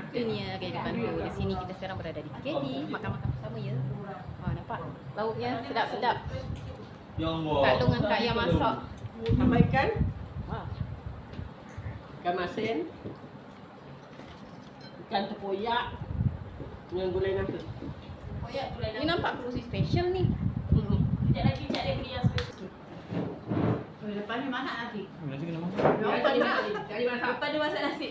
Itu ni kehidupan tu. Di sini kita sekarang berada di PKD, makan-makan bersama ya. Nampak lauknya sedap-sedap. Kak Long dengan Kak yang masak. Tambah ikan. Ikan masin. Ikan tepoyak dengan gulai nangka. Ini nampak kerusi special ni. Sekejap lagi Cik dia beli yang special. Lepas ni masak nasi. Nasi kena masak. Lepas ni masak. Cari masak. Lepas dia masak nasi.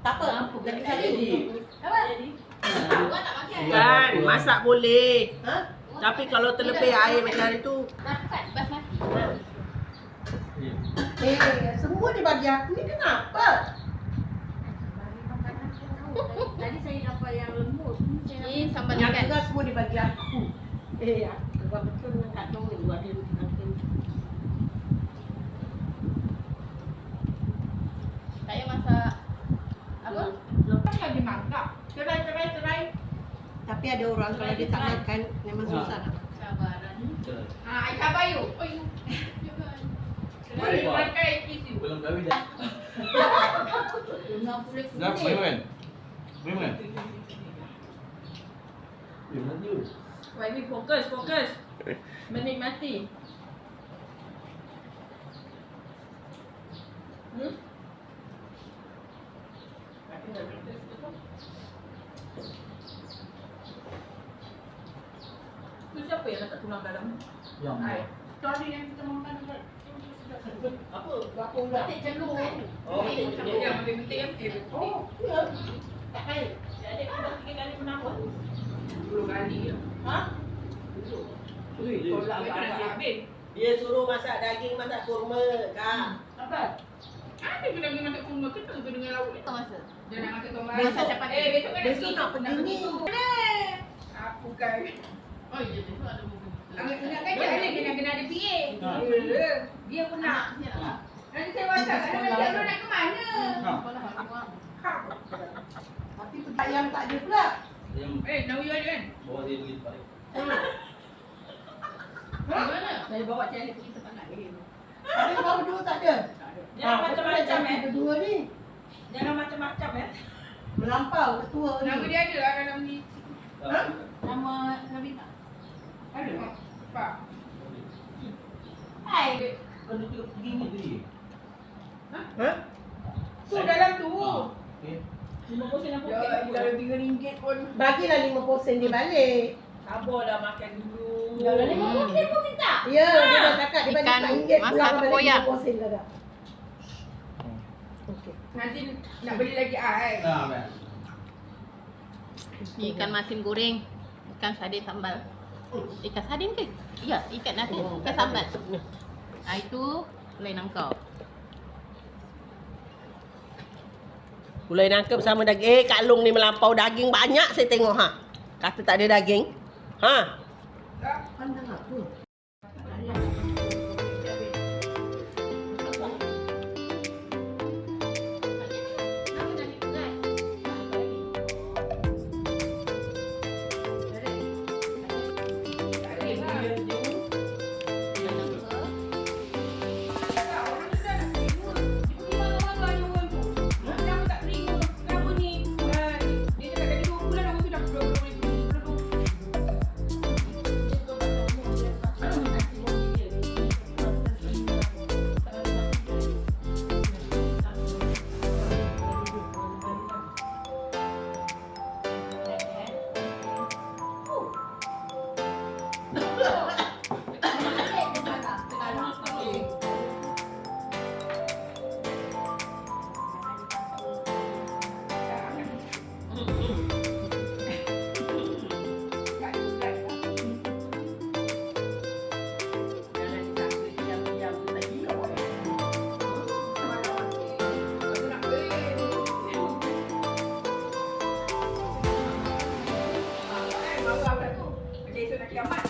Tak apa. Jadi. Apa? Jadi. Awak tak makan. Kan, masak boleh. Tapi kalau terlebih air macam itu. Dah bukan basmati. Semua dibagi aku ni kenapa? Tadi saya dapat yang lembut. Ini sambal Yang ikan. juga semua dibagi aku. Ya, sebab betul dengan Kak Long ni buat dia nanti. Saya masak apa? Lepas kan dia masak. Cerai. Tapi ada orang kalau dia tak makan memang susah nak. Cabaran. I sabar you. Boleh makan kiss you. Belum kahwin dah. Dah boleh makan? Boleh makan? Ya, nanti. Wai, fokus. Menikmati. Tu siapa yang letak tulang dalam? Yang Hai. Tadi yang kita makan dekat Apa? Berapa ulang? batik jalur kan? Oh, batik jalur. Yang betik yang betik. Oh, ya. Tak kaya. Adik kan dah 3 kali menambah. 10 kali je. Ha? Tolak ke nasi habis. Dia suruh masak daging, masak kurma, Kak. Apa? Ada kena pergi masak kurma ke tu dengan lauk ni? Tak masa. Dia nak masak tomat. Besok. Besok kan Besok nak pergi ni. Aku kan. Oh iya, besok ada buku. Nak kan dia kena ada PA. Dia pun nak. Nanti saya WhatsApp. Kalau nak ke mana? Tapi tempat yang tak ada pula. Yang Nawi ada kan? bawa dia pergi tempat lain. Mana? Saya bawa cari pergi tempat lain. Tapi kau berdua tak ada. Jangan macam-macam Berdua ni. Jangan macam-macam Melampau ketua ni. Nama dia ada lah dalam ni. Ha? Nama Nabi tak? Ada. Pak. Hai. Kan dia pergi ni tadi. Ha? Tu dalam tu. Okey. 50 sen aku. Ya, dalam RM3 pun. Bagilah 50 sen dia balik. Sabarlah makan dulu. Dah 50 sen pun minta. Ya, dia dah cakap dia bagi Ikan RM4 masak pulang tempoyak. balik 50 sen dah. Okey. Nanti nak beli lagi ai. Nah, kan. Ikan masin goreng, ikan sardin sambal. Ikan sardin ke? Ya, ikan nasi, ikan sambal. Nah, itu gulai nangka. Gulai nangka bersama daging. Kak Long ni melampau daging banyak saya tengok ha. Kata tak ada daging. Ha? Pandang aku. Macam esok nak kiamat.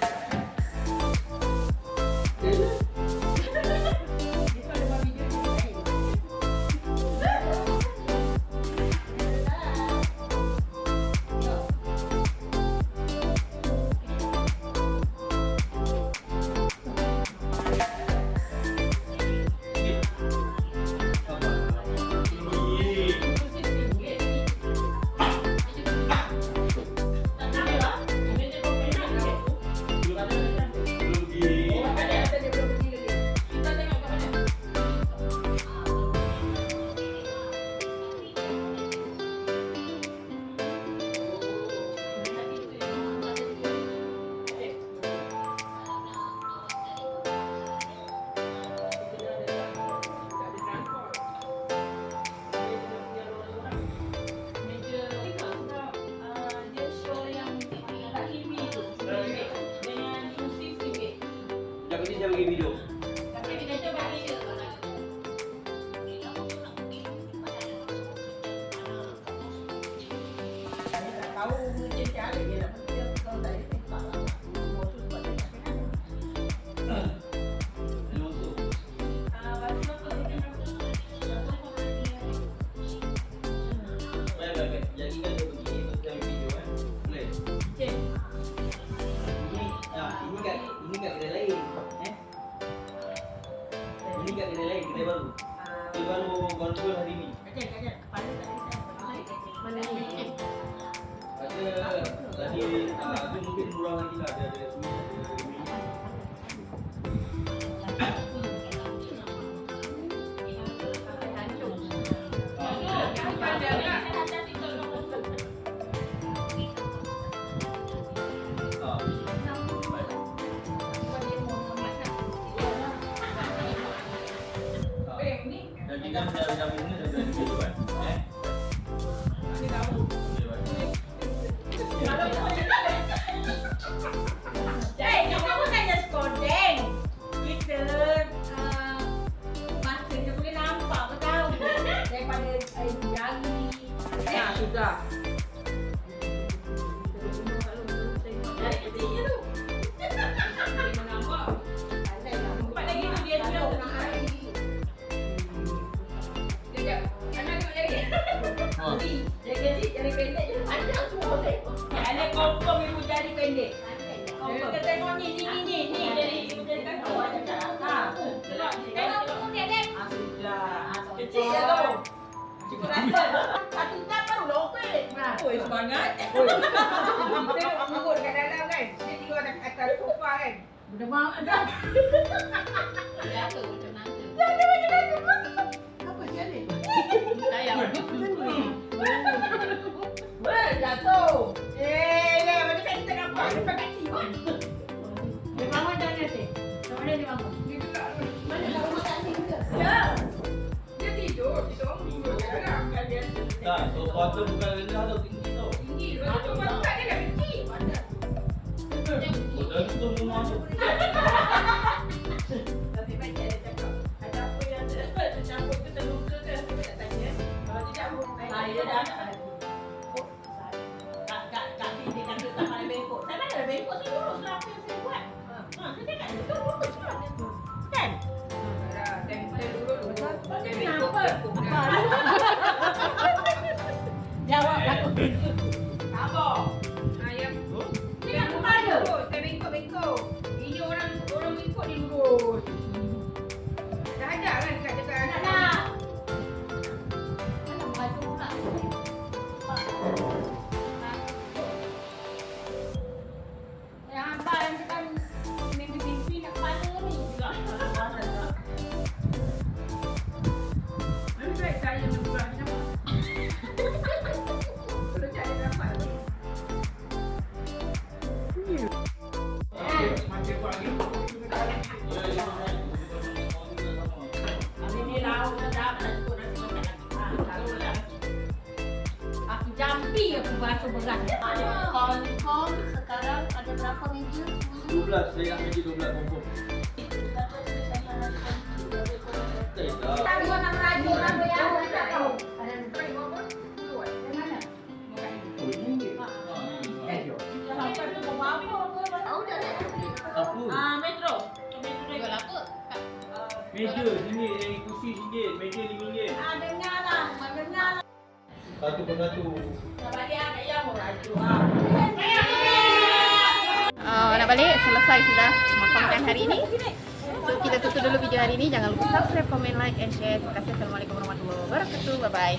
bagi video. Tapi dia kata bagi dia. Saya tak tahu macam cara dia nak pergi kalau saya tak lah. Mau suruh dia tak kena. Ini masuk. Baik. Jadi kan dia pergi kita video kan. Boleh. Okey. Ini kat kedai lain. Ini kat kedai lain, kedai baru. Kedai baru jual hari ni. Kajian. Kepala tak ada saya. Mana ni? Ada tadi ada mungkin murah lagi lah, ada sumi ada mi. Jadi kan dah minum dah video kan. Ini tahu. Kamu bukannya skodeng. Kita masa kita boleh nampak ke tahu daripada air jari. Nah, sudah. Dari kecilnya tu. Dia nampak. Empat lagi tu dia duduk tengah hari. Sekejap. Kanan tu lagi. Dia kecil, jari pendek je. Panjang semua tengok. Ada confirm ibu jari pendek. Kita tengok ni jadi ibu jari kaku. Tengok tu dia dek. Sudah. Kecil je tu. Cukup rasa. Satu jam baru lokal. Oi, semangat. Kita tengok dekat dalam kan. Dia tidur atas sofa kan. Udah mak dah. Dia tu macam nanti. Apa dia ni? Ayam. Jatuh. Macam kita nampak. Dia pakai tiwan. Dia bangun dah ni teh. Mana dia bangun? Dia juga. Mana dah rumah tak ni ke? Ya. Dia tidur. Kita orang tidur sekarang. Kan biasa. Tak, sofa tu bukan rendah tau, tinggi tau. Tinggi. Lepas tu tempat dia dah kecil. Betul tu rumah tu. Tapi baik dia cakap. Ada apa yang tercampur tu terluka ke? Saya tak tanya. Kalau tidak, Saya dah Kak dia kata tak pandai bengkok. Saya mana ada bengkok, saya urus lah apa yang saya buat. Saya cakap betul urus lah. Kan? Saya dulu. Dia kenapa? Jawab aku. Sabar. Yang Dia kepala. saya bengkok. Ini orang bengkok ni lurus. Dah ada kan dekat Tak nak. Anak baju pula. Yang abang yang tekan mimpi-mimpi nak kepala ni. Lebih baik saya membuat macam mana? Kalau cari dapat. Macam buat gitu. Habis ni lauk sedap nak cukup nasi masak lagi. Kalau dah. Aku jampi aku basuh beras. Confirm sekarang ada berapa meja? 12, saya nak kerja 12 confirm. Tak buat nak merajuk orang yang tak tahu. Ada Kau apa? Keluar. di mana? Sampai tu bawa apa? Tahu dah nak. Apa? Metro. Jual apa? Kak? Meja sini, kursi RM1, meja RM5. Dengar lah. Satu persatu. Nak balik kat yang merajuk. Nak balik, selesai sudah makan hari ini. So, kita tutup dulu video hari ini. Jangan lupa subscribe, komen, like, and share. Terima kasih. Assalamualaikum warahmatullahi wabarakatuh. Bye-bye.